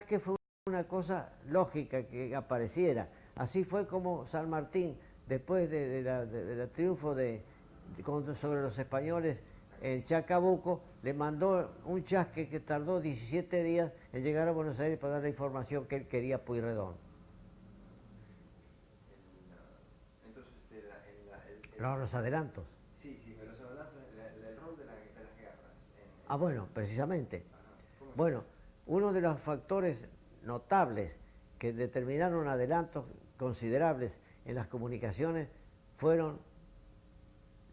que fue una cosa lógica que apareciera. Así fue como San Martín, después del triunfo sobre los españoles en Chacabuco, le mandó un chasque que tardó 17 días en llegar a Buenos Aires para dar la información que él quería a Pueyrredón. Entonces, Los adelantos. Sí, sí, pero los adelantos, el rol de las guerras. Bueno, precisamente. Ajá, bueno, uno de los factores notables que determinaron adelantos considerables en las comunicaciones fueron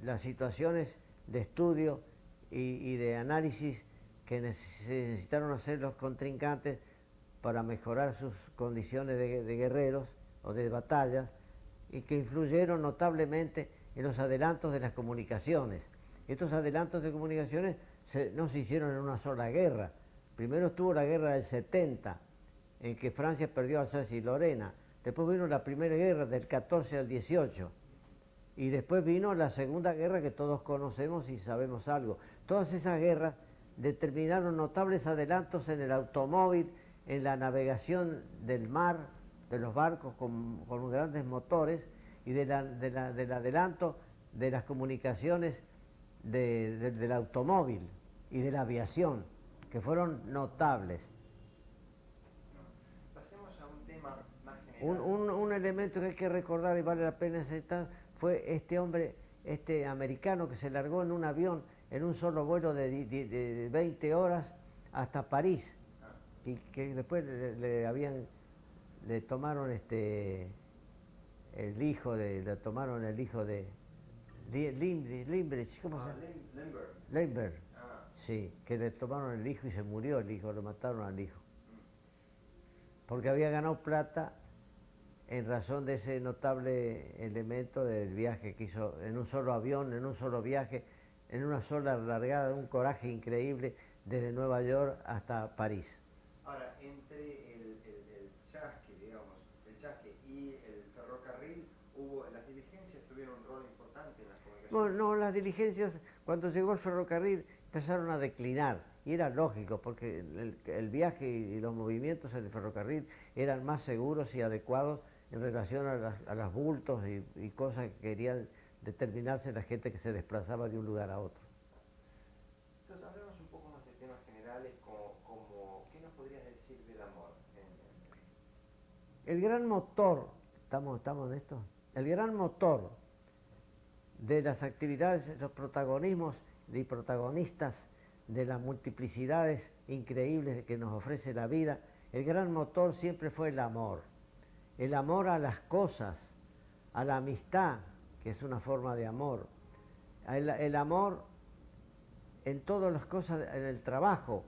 las situaciones de estudio y de análisis que necesitaron hacer los contrincantes para mejorar sus condiciones de guerreros o de batallas, y que influyeron notablemente en los adelantos de las comunicaciones. Estos adelantos de comunicaciones no se hicieron en una sola guerra. Primero estuvo la guerra del 70, en que Francia perdió Alsacia y Lorena. Después vino la primera guerra del 14 al 18. Y después vino la segunda guerra que todos conocemos y sabemos algo. Todas esas guerras determinaron notables adelantos en el automóvil, en la navegación del mar, de los barcos con grandes motores, y del adelanto de las comunicaciones del automóvil y de la aviación, que fueron notables. Pasemos a un tema más general. Un elemento que hay que recordar y vale la pena citar fue este hombre, este americano, que se largó en un avión en un solo vuelo de 20 horas hasta París, y que después le tomaron el hijo de Limbrich, ¿cómo se llama? Lemberg. Sí, que le tomaron el hijo y se murió el hijo, lo mataron al hijo. Porque había ganado plata en razón de ese notable elemento del viaje que hizo en un solo avión, en un solo viaje, en una sola largada, un coraje increíble desde Nueva York hasta París. Ahora, entre el chasque, digamos, el chasque y el ferrocarril, las diligencias tuvieron un rol importante en las comunicaciones. Bueno, no, las diligencias, cuando llegó el ferrocarril, empezaron a declinar, y era lógico, porque el viaje y los movimientos en el ferrocarril eran más seguros y adecuados en relación a los bultos y cosas que querían determinarse la gente que se desplazaba de un lugar a otro. Entonces, hablemos un poco más de temas generales, como ¿qué nos podrías decir del amor? El gran motor, ¿estamos en esto? El gran motor de las actividades, los protagonismos y protagonistas de las multiplicidades increíbles que nos ofrece la vida, el gran motor siempre fue el amor. El amor a las cosas, a la amistad, que es una forma de amor. El amor en todas las cosas, en el trabajo,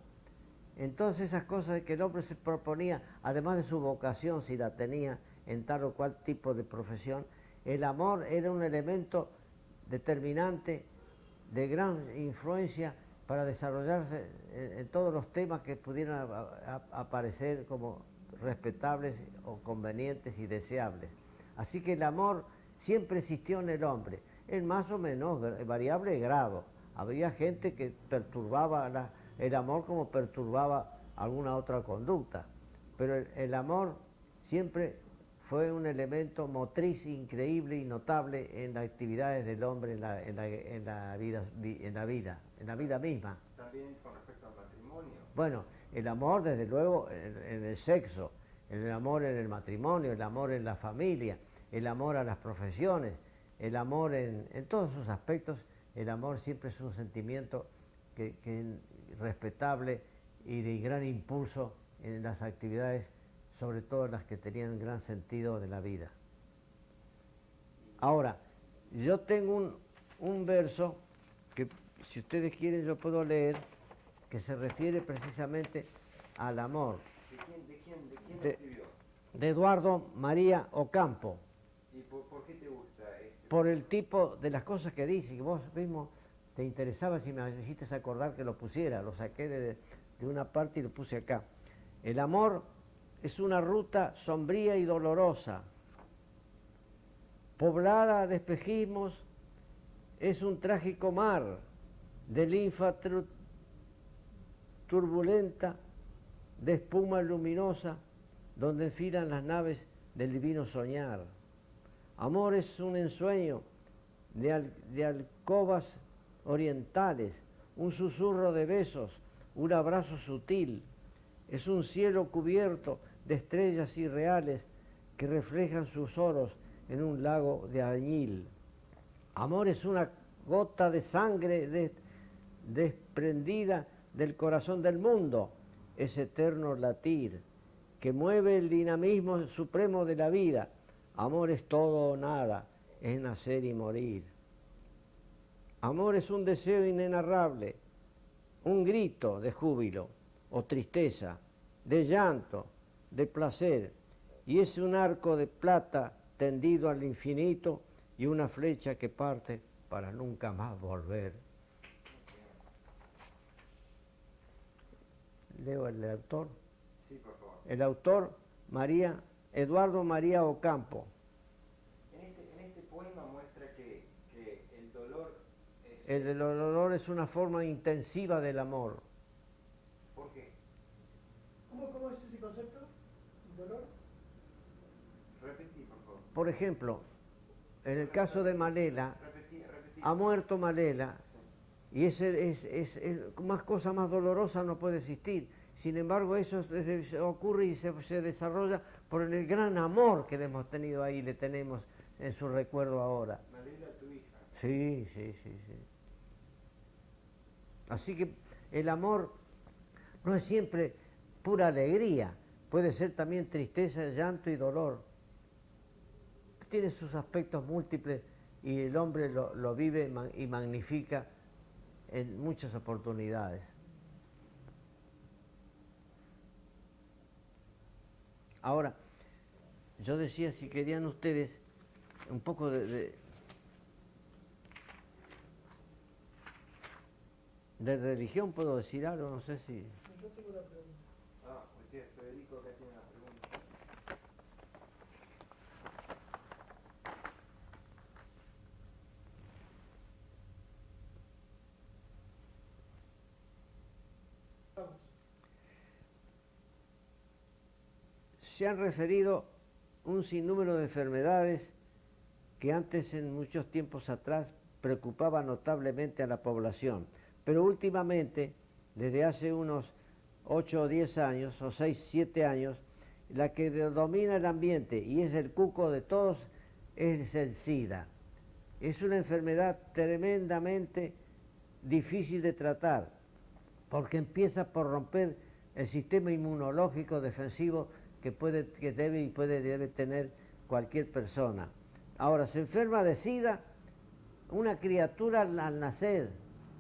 en todas esas cosas que el hombre se proponía, además de su vocación, si la tenía en tal o cual tipo de profesión. El amor era un elemento determinante, de gran influencia para desarrollarse en todos los temas que pudieran aparecer como respetables o convenientes y deseables. Así que el amor siempre existió en el hombre, en más o menos variable grado. Había gente que perturbaba el amor como perturbaba alguna otra conducta, pero el amor siempre fue un elemento motriz increíble y notable en las actividades del hombre en la vida misma. También con respecto al matrimonio. Bueno, el amor desde luego en el sexo, el amor en el matrimonio, el amor en la familia, el amor a las profesiones, el amor en todos sus aspectos. El amor siempre es un sentimiento que respetable y de gran impulso en las actividades, sobre todo las que tenían gran sentido de la vida. Ahora, yo tengo un verso que, si ustedes quieren, yo puedo leer, que se refiere precisamente al amor. ¿De quién lo escribió? De Eduardo María Ocampo. ¿Y por qué te gusta este? Por el tipo de las cosas que dice, que vos mismo te interesaba, si me hiciste acordar que lo pusiera, lo saqué de una parte y lo puse acá. El amor es una ruta sombría y dolorosa, poblada de espejismos, es un trágico mar de linfa turbulenta, de espuma luminosa donde enfilan las naves del divino soñar. Amor es un ensueño de alcobas orientales, un susurro de besos, un abrazo sutil. Es un cielo cubierto de estrellas irreales que reflejan sus oros en un lago de añil. Amor es una gota de sangre desprendida del corazón del mundo, es eterno latir que mueve el dinamismo supremo de la vida. Amor es todo o nada, es nacer y morir. Amor es un deseo inenarrable, un grito de júbilo o tristeza, de llanto, de placer, y es un arco de plata tendido al infinito y una flecha que parte para nunca más volver. Leo el autor. Sí, por favor. El autor, Eduardo María Ocampo. En este poema muestra que el dolor es... El dolor es una forma intensiva del amor. ¿Por qué? ¿Cómo es ese concepto? ¿Dolor? Repetí, por favor. Por ejemplo, en el caso de Malela, Repetí. ha muerto Malela, y más cosa más dolorosa no puede existir. Sin embargo, eso ocurre y se desarrolla por el gran amor que le hemos tenido ahí, le tenemos en su recuerdo ahora. Malela, tu hija. Sí. Así que el amor no es siempre pura alegría, puede ser también tristeza, llanto y dolor. Tiene sus aspectos múltiples y el hombre lo vive y magnifica en muchas oportunidades. Ahora, yo decía, si querían ustedes un poco de religión, puedo decir algo, no sé si... Yo tengo una pregunta. Usted, Federico, acá tiene una pregunta. Vamos. Se han referido un sinnúmero de enfermedades que antes, en muchos tiempos atrás, preocupaban notablemente a la población, pero últimamente, desde hace unos 8 o 10 años, o 6, 7 años, la que domina el ambiente y es el cuco de todos es el SIDA. Es una enfermedad tremendamente difícil de tratar, porque empieza por romper el sistema inmunológico defensivo que debe tener cualquier persona. Ahora, se enferma de SIDA una criatura al nacer,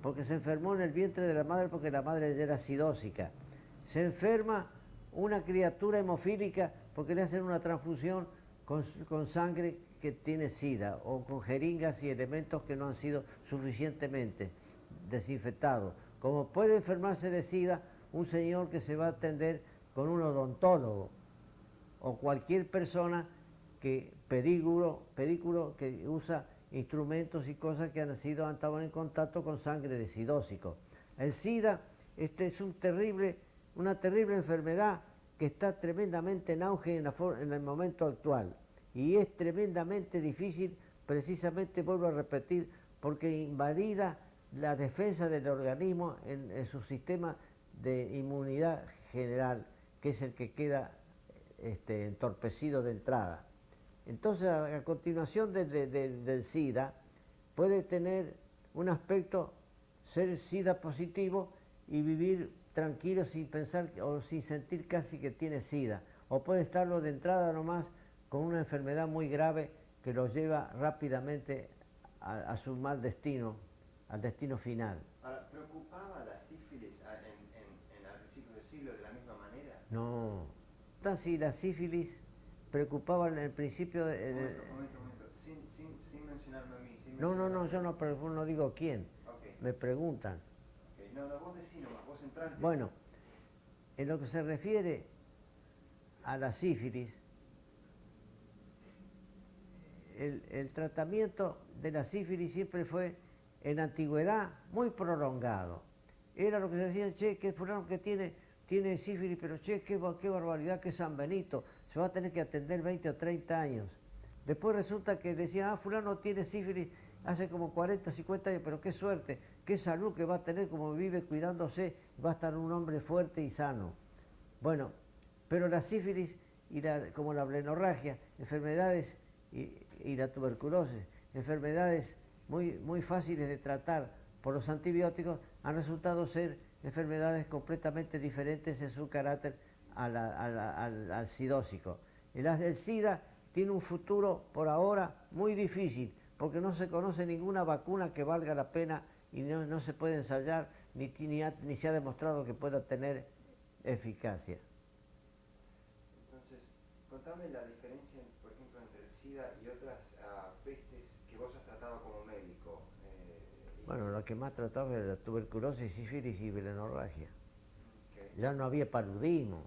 porque se enfermó en el vientre de la madre porque la madre era sidósica. Se enferma una criatura hemofílica porque le hacen una transfusión con sangre que tiene SIDA, o con jeringas y elementos que no han sido suficientemente desinfectados. Como puede enfermarse de SIDA un señor que se va a atender con un odontólogo, o cualquier persona pedículo que usa instrumentos y cosas que han estado en contacto con sangre de sidósico. El SIDA es una terrible enfermedad que está tremendamente en auge en el momento actual, y es tremendamente difícil, precisamente, vuelvo a repetir, porque invalida la defensa del organismo en su sistema de inmunidad general, que es el que queda entorpecido de entrada. Entonces, a continuación del SIDA, puede tener un aspecto, ser SIDA positivo y vivir tranquilo sin pensar o sin sentir casi que tiene SIDA, o puede estarlo de entrada nomás con una enfermedad muy grave que lo lleva rápidamente a su mal destino, al destino final. Ahora, ¿preocupaba la sífilis al principio del siglo de la misma manera? No, si la sífilis preocupaba en el principio de... Un momento. Sin mencionarme a mí. No, yo no digo quién. Okay. Me preguntan. Okay. No, vos decís nomás, vos entrás... Bueno, en lo que se refiere a la sífilis, el tratamiento de la sífilis siempre fue, en la antigüedad, muy prolongado. Era lo que se decía, che, que fulano que tiene tiene sífilis, pero che, qué barbaridad, qué San Benito, se va a tener que atender 20 o 30 años. Después resulta que decían, fulano tiene sífilis hace como 40, 50 años, pero qué suerte, qué salud que va a tener, como vive cuidándose, va a estar un hombre fuerte y sano. Bueno, pero la sífilis, como la blenorragia, enfermedades y la tuberculosis, enfermedades muy fáciles de tratar por los antibióticos, han resultado ser enfermedades completamente diferentes en su carácter al sidósico. El SIDA tiene un futuro por ahora muy difícil, porque no se conoce ninguna vacuna que valga la pena y no se puede ensayar ni se ha demostrado que pueda tener eficacia. Entonces, contame la diferencia, por ejemplo, entre el SIDA y otras pestes que vos has tratado como médico. Bueno, lo que más trataba era la tuberculosis, sífilis y blenorragia. Okay. Ya no había paludismo.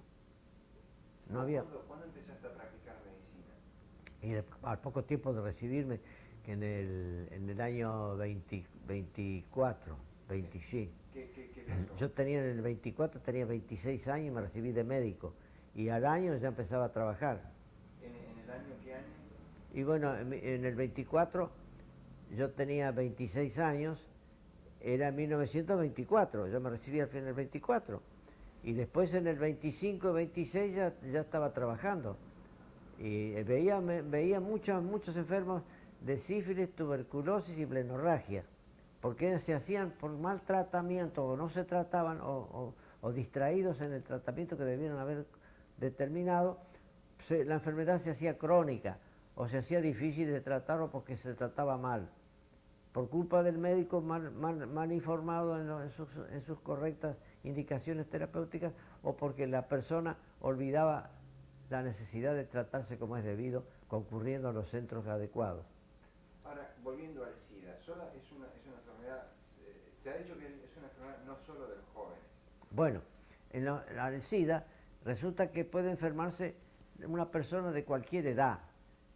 No había... ¿Cuándo empezaste a practicar medicina? Y al poco tiempo de recibirme, en el año 24, 25. ¿Qué pasó? Yo tenía en el 24, tenía 26 años y me recibí de médico. Y al año ya empezaba a trabajar. ¿En el año qué año? Y bueno, en el 24 yo tenía 26 años, era 1924, yo me recibí al fin del 24. Y después en el 25, 26 ya estaba trabajando. Y veía muchos enfermos de sífilis, tuberculosis y blenorragia, porque se hacían por mal tratamiento o no se trataban o distraídos en el tratamiento que debieron haber determinado, la enfermedad se hacía crónica o se hacía difícil de tratarlo porque se trataba mal, por culpa del médico mal informado en sus correctas indicaciones terapéuticas o porque la persona olvidaba la necesidad de tratarse como es debido, concurriendo a los centros adecuados. Ahora, volviendo al SIDA, es una enfermedad, se ha dicho que es una enfermedad no solo de los jóvenes. Bueno, en el SIDA resulta que puede enfermarse una persona de cualquier edad,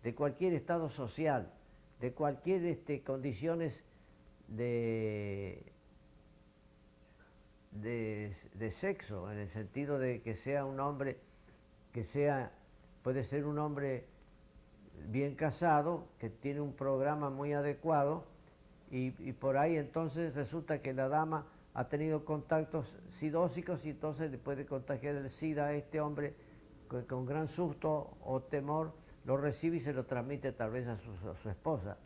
de cualquier estado social, de cualquier condiciones de sexo, en el sentido de que sea un hombre, puede ser un hombre bien casado, que tiene un programa muy adecuado, y por ahí entonces resulta que la dama ha tenido contactos sidósicos y entonces le puede contagiar el SIDA a este hombre con gran susto o temor, lo recibe y se lo transmite tal vez a su esposa.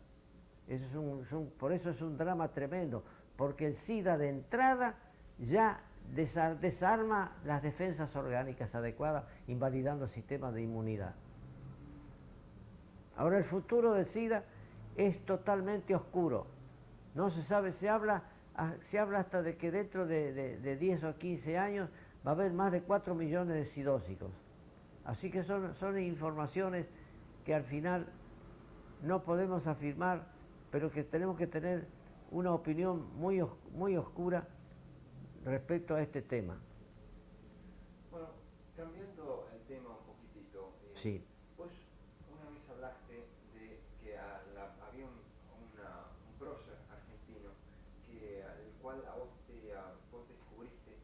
Por eso es un drama tremendo, porque el SIDA de entrada ya desarma las defensas orgánicas adecuadas, invalidando el sistema de inmunidad. Ahora el futuro del SIDA es totalmente oscuro. No se sabe, se habla hasta de que dentro de 10 o 15 años va a haber más de 4 millones de sidósicos. Así que son informaciones que al final no podemos afirmar, pero que tenemos que tener una opinión muy oscura respecto a este tema. Bueno, cambiando el tema un poquitito, Sí. vos una vez hablaste de que había un prócer argentino al cual vos descubriste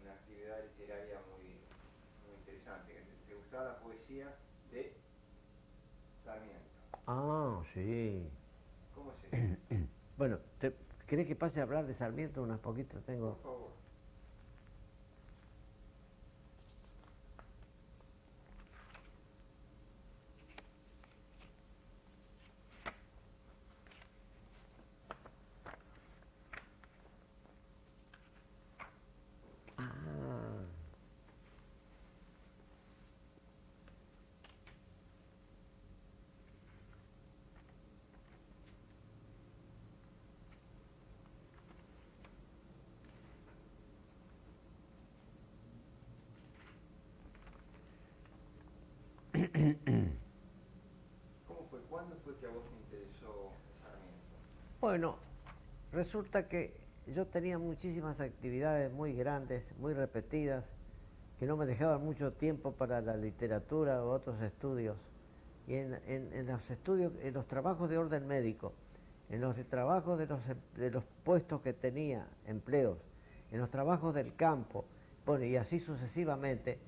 una actividad literaria muy interesante, que te gustaba la poesía de Sarmiento. Ah, sí. ¿Cómo es eso? Bueno, ¿querés que pase a hablar de Sarmiento unas poquitas? Por favor. ¿Cómo fue? ¿Cuándo fue que a vos te interesó Sarmiento? Bueno, resulta que yo tenía muchísimas actividades muy grandes, muy repetidas, que no me dejaban mucho tiempo para la literatura u otros estudios. Y en los estudios, en los trabajos de orden médico, en los trabajos de los puestos que tenía, empleos, en los trabajos del campo, Bueno, y así sucesivamente.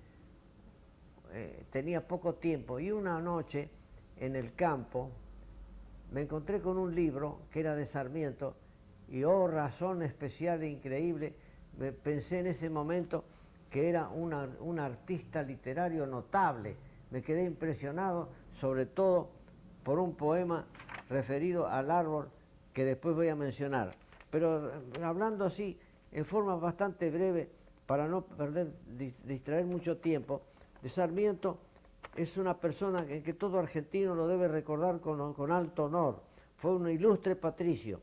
Tenía poco tiempo y una noche en el campo me encontré con un libro que era de Sarmiento y oh, razón especial e increíble, pensé en ese momento que era un artista literario notable. Me quedé impresionado, sobre todo por un poema referido al árbol que después voy a mencionar. Pero hablando así, en forma bastante breve, para no distraer mucho tiempo, de Sarmiento es una persona que todo argentino lo debe recordar con alto honor. Fue un ilustre patricio,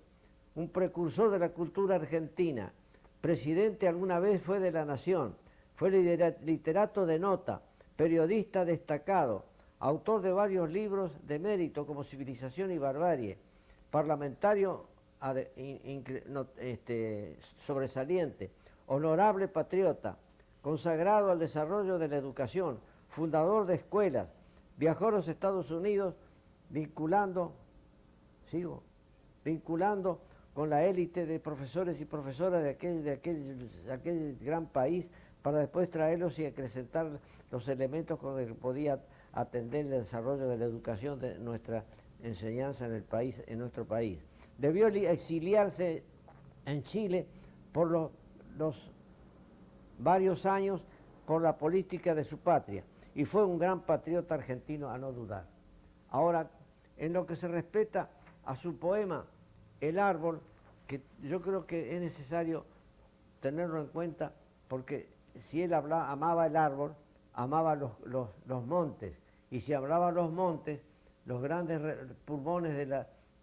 un precursor de la cultura argentina, presidente alguna vez fue de la Nación, fue literato de nota, periodista destacado, autor de varios libros de mérito como Civilización y Barbarie, parlamentario sobresaliente, honorable patriota, consagrado al desarrollo de la educación, fundador de escuelas, viajó a los Estados Unidos vinculando con la élite de profesores y profesoras de aquel gran país para después traerlos y acrecentar los elementos con los que podía atender el desarrollo de la educación de nuestra enseñanza en el país, en nuestro país. Debió exiliarse en Chile por los varios años por la política de su patria y fue un gran patriota argentino a no dudar. Ahora, en lo que se respecta a su poema El árbol, que yo creo que es necesario tenerlo en cuenta porque si él amaba el árbol, amaba los montes, y si hablaba los montes, los grandes pulmones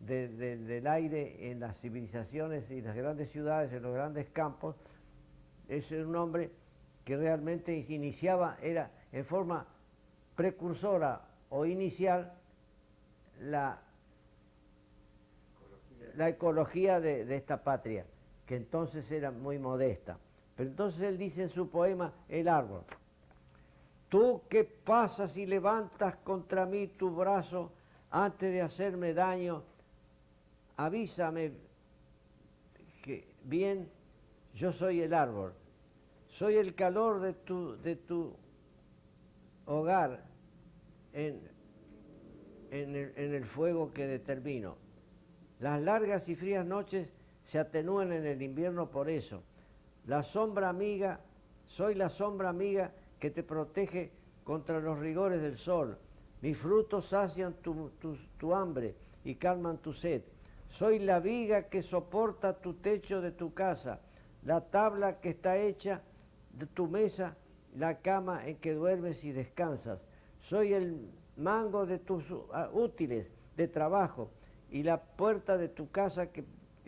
del aire en las civilizaciones y las grandes ciudades, en los grandes campos, es un hombre que realmente iniciaba, era en forma precursora o inicial la ecología de esta patria, que entonces era muy modesta. Pero entonces él dice en su poema El árbol: tú que pasas y levantas contra mí tu brazo antes de hacerme daño, avísame que bien, yo soy el árbol, soy el calor de tu hogar en el fuego que determino. Las largas y frías noches se atenúan en el invierno por eso. La sombra amiga, soy la sombra amiga que te protege contra los rigores del sol. Mis frutos sacian tu hambre y calman tu sed. Soy la viga que soporta tu techo de tu casa, la tabla que está hecha de tu mesa, la cama en que duermes y descansas. Soy el mango de tus útiles de trabajo y la puerta de tu casa que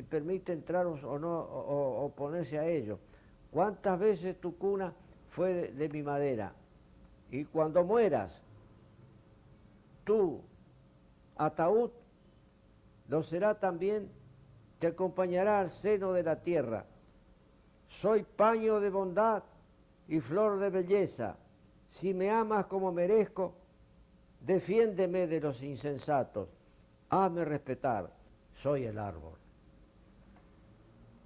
permite entrar o no o ponerse a ello. ¿Cuántas veces tu cuna fue de mi madera? Y cuando mueras, tu ataúd lo será también, te acompañará al seno de la tierra. Soy paño de bondad y flor de belleza. Si me amas como merezco, defiéndeme de los insensatos. Hazme respetar, soy el árbol.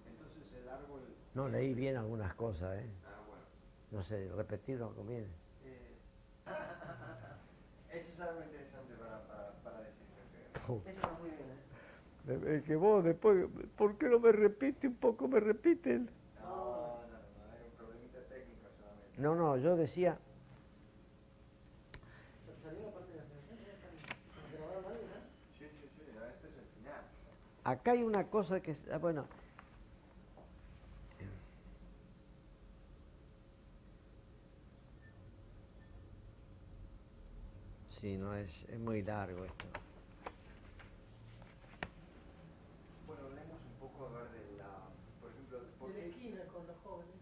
Entonces el árbol... No, leí bien algunas cosas, ¿eh? bueno. No sé, repetir no conviene. Eso es algo interesante para decir. Oh. Eso está muy bien, Es que vos después, ¿por qué no me repite un poco? ¿Me repiten? No, hay un problemita técnico solamente. No, yo decía... ¿Salió la parte de la canción? ¿Se grabaron algo, no? Sí, no, este es el final. Acá hay una cosa que... bueno... Sí, no, es muy largo esto. Bueno, hablemos un poco a ver por ejemplo, ¿por De la qué? esquina con los jóvenes,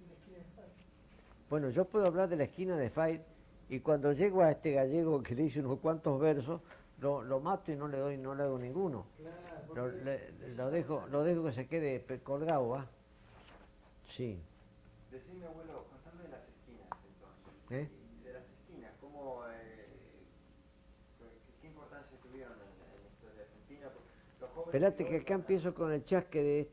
y la esquina de España. Bueno, yo puedo hablar de la esquina de Fayt y cuando llego a este gallego que le hice unos cuantos versos, lo mato y no le hago ninguno. Claro, Lo dejo que se quede colgado, ¿va? Sí. Decime, abuelo, contame de las esquinas entonces. ¿Eh? Y de las esquinas, ¿qué importancia tuvieron en la historia argentina? Porque los jóvenes... Esperate que acá empiezo con el chasque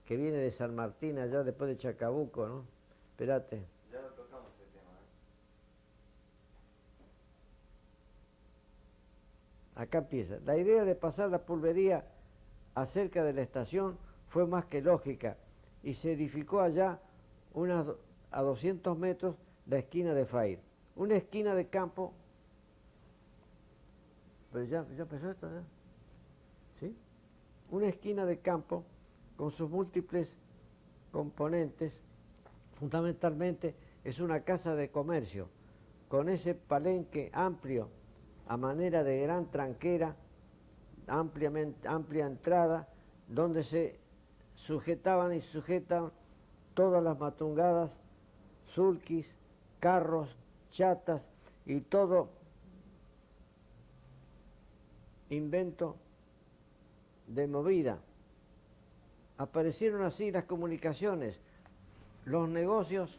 que viene de San Martín, allá después de Chacabuco, ¿no? Espérate. Ya lo tocamos el tema, Acá empieza. La idea de pasar la pulvería acerca de la estación fue más que lógica y se edificó allá a 200 metros la esquina de Fair. Una esquina de campo. Pero ya empezó esto, ¿ya? ¿Sí? Una esquina de campo con sus múltiples componentes, fundamentalmente es una casa de comercio, con ese palenque amplio a manera de gran tranquera, amplia entrada, donde se sujetaban y sujetan todas las matungadas, sulquis, carros, chatas y todo invento de movida. Aparecieron así las comunicaciones, los negocios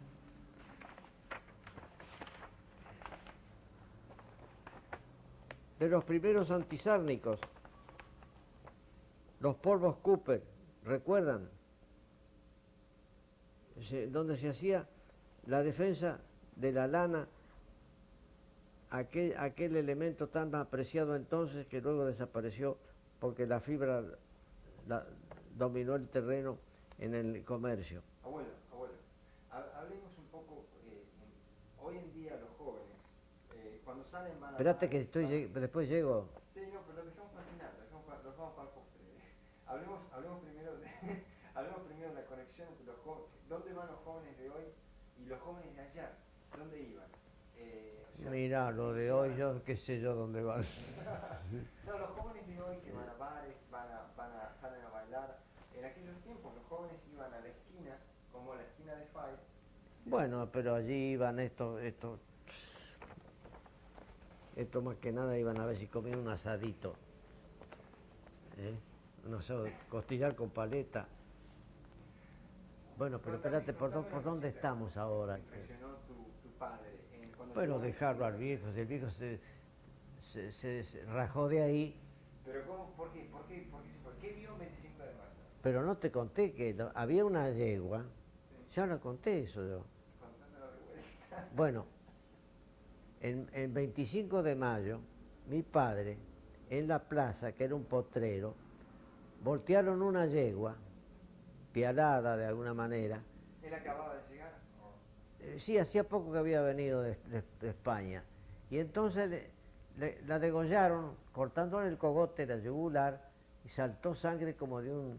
de los primeros antisárnicos, los polvos Cooper, ¿recuerdan? Donde se hacía la defensa de la lana, aquel elemento tan apreciado entonces que luego desapareció porque la fibra dominó el terreno en el comercio. Abuelo, hablemos un poco, hoy en día los jóvenes, cuando salen van a... Espérate que después llego. Sí, no, pero lo dejamos para el final, lo dejamos para el postre. Hablemos primero hablemos primero de la conexión entre los jóvenes. ¿Dónde van los jóvenes de hoy y los jóvenes de ayer? ¿Dónde iban? Mira, lo de hoy, yo qué sé yo dónde van. No, los jóvenes de hoy que van a bares, salen a bailar. En aquellos tiempos los jóvenes iban a la esquina, como a la esquina de Fay. Bueno, pero allí iban esto más que nada iban a ver si comían un asadito. No sé, costillar con paleta. Bueno, pero espérate, ¿por dónde estamos ahora? Impresionó tu padre. Bueno, dejarlo al viejo, si el viejo se rajó de ahí. Pero ¿cómo? ¿Por qué se fue? ¿Qué vio el 25 de mayo? Pero no te conté que había una yegua, sí. Ya lo conté eso yo. Contándolo de vuelta. Bueno, el 25 de mayo, mi padre, en la plaza, que era un potrero, voltearon una yegua, pialada de alguna manera. ¿Él acababa de llegar? Sí, hacía poco que había venido de España. Y entonces la degollaron, cortándole el cogote, la yugular, y saltó sangre como de un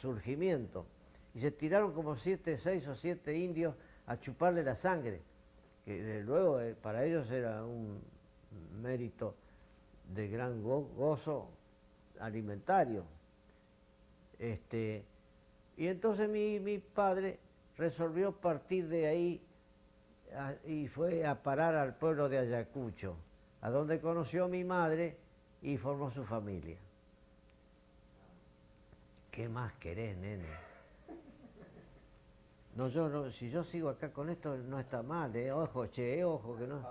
surgimiento. Y se tiraron como 6 o 7 indios a chuparle la sangre, que luego para ellos era un mérito de gran gozo alimentario. Y entonces mi padre resolvió partir de ahí y fue a parar al pueblo de Ayacucho, a donde conoció a mi madre y formó su familia. ¿Qué más querés, nene? No, si yo sigo acá con esto no está mal, ojo, ojo que no.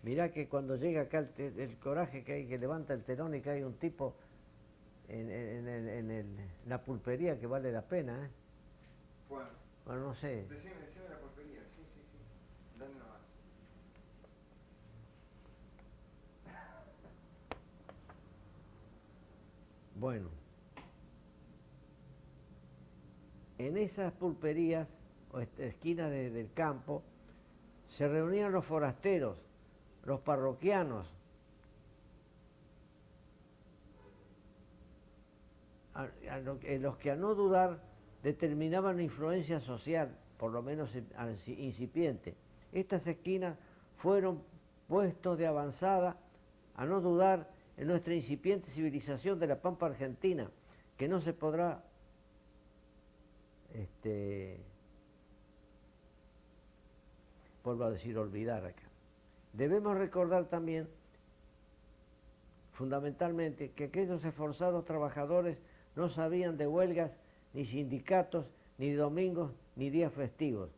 Mirá que cuando llega acá el coraje que hay, que levanta el telón y que hay un tipo en la pulpería que vale la pena, ¿eh? Bueno, no sé. Decime la pulpería, sí. Dame una más. Bueno. En esas pulperías o esquinas del campo se reunían los forasteros, los parroquianos, en los que a no dudar determinaban una influencia social, por lo menos incipiente. Estas esquinas fueron puestos de avanzada, a no dudar, en nuestra incipiente civilización de la Pampa Argentina, que no se podrá vuelvo a decir, olvidar acá. Debemos recordar también, fundamentalmente, que aquellos esforzados trabajadores no sabían de huelgas, ni sindicatos, ni domingos, ni días festivos.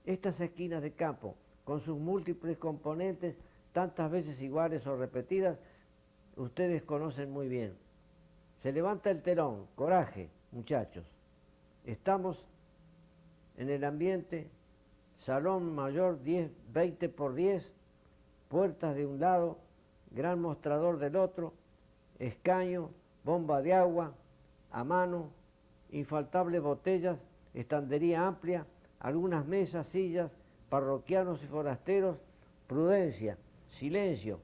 Estas esquinas de campo, con sus múltiples componentes, tantas veces iguales o repetidas, ustedes conocen muy bien. Se levanta el telón, coraje, muchachos. Estamos en el ambiente, salón mayor 10, 20 por 10, puertas de un lado, gran mostrador del otro, escaño, bomba de agua, a mano, infaltables botellas, estandería amplia, algunas mesas, sillas, parroquianos y forasteros, prudencia, silencio,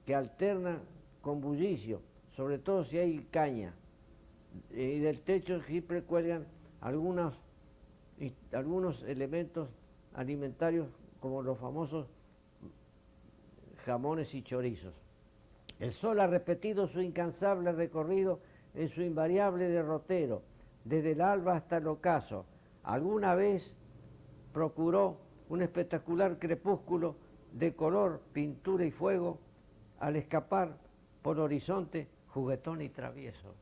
que alterna con bullicio, sobre todo si hay caña. Y del techo siempre cuelgan algunos elementos alimentarios como los famosos jamones y chorizos. El sol ha repetido su incansable recorrido en su invariable derrotero, desde el alba hasta el ocaso. Alguna vez procuró un espectacular crepúsculo de color, pintura y fuego, al escapar por horizonte juguetón y travieso.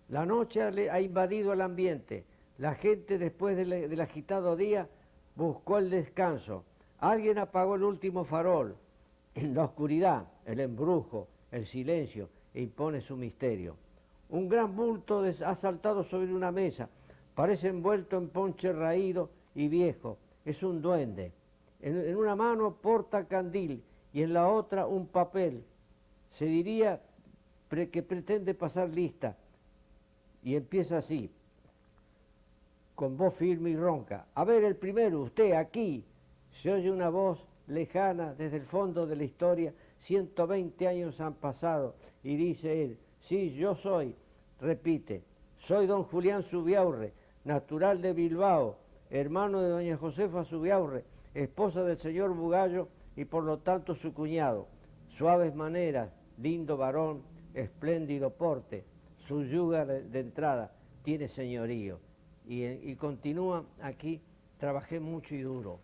La noche ha invadido el ambiente. La gente, después del agitado día, buscó el descanso. Alguien apagó el último farol. En la oscuridad, el embrujo, el silencio impone su misterio. Un gran bulto ha saltado sobre una mesa. Parece envuelto en ponche raído y viejo. Es un duende. En una mano porta candil y en la otra un papel. Se diría que pretende pasar lista. Y empieza así, con voz firme y ronca. A ver, el primero, usted, aquí. Se oye una voz lejana desde el fondo de la historia. 120 años han pasado. Y dice él, sí, yo soy. Repite, soy don Julián Zubiaurre, natural de Bilbao, hermano de doña Josefa Zubiaurre, esposa del señor Bugallo y por lo tanto su cuñado. Suaves maneras, lindo varón, espléndido porte. Su yuga de entrada tiene señorío. Y continúa aquí, trabajé mucho y duro.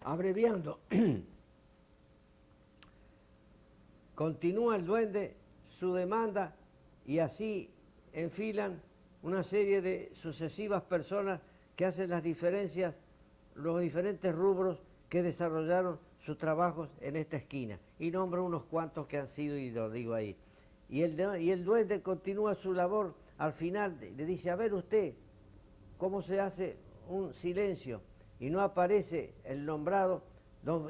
Abreviando, continúa el duende su demanda y así enfilan una serie de sucesivas personas que hacen las diferencias, los diferentes rubros que desarrollaron sus trabajos en esta esquina. Y nombro unos cuantos que han sido y lo digo ahí. Y el duende continúa su labor, al final le dice, a ver usted, ¿cómo se hace un silencio? Y no aparece el nombrado,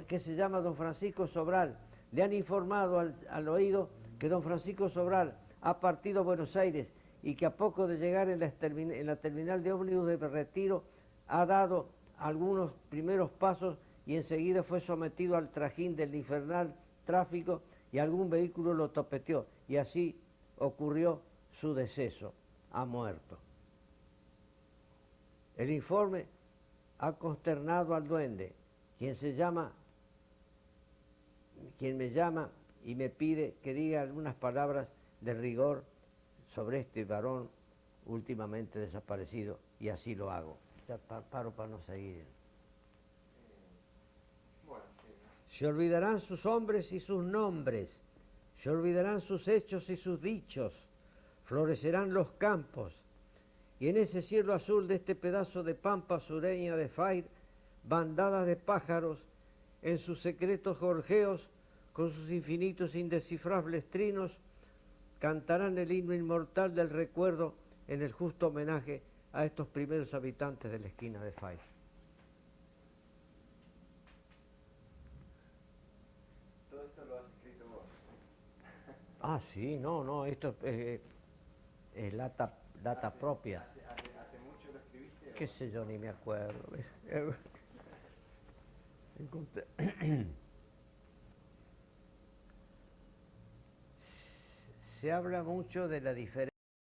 que se llama don Francisco Sobral. Le han informado al oído que don Francisco Sobral ha partido a Buenos Aires y que a poco de llegar en la terminal de ómnibus de Retiro ha dado algunos primeros pasos y enseguida fue sometido al trajín del infernal tráfico y algún vehículo lo topeteó y así ocurrió su deceso, ha muerto. El informe ha consternado al duende, quien me llama y me pide que diga algunas palabras de rigor sobre este varón últimamente desaparecido, y así lo hago. Ya paro para no seguir. Se olvidarán sus hombres y sus nombres, se olvidarán sus hechos y sus dichos, florecerán los campos, y en ese cielo azul de este pedazo de pampa sureña de Fair, bandadas de pájaros, en sus secretos gorjeos, con sus infinitos indescifrables trinos, cantarán el himno inmortal del recuerdo en el justo homenaje a estos primeros habitantes de la esquina de Fair. Todo esto lo has escrito vos. Ah, sí, no, esto es data propia. ¿Hace mucho lo escribiste? Qué sé yo, ni me acuerdo. Se habla mucho de la diferencia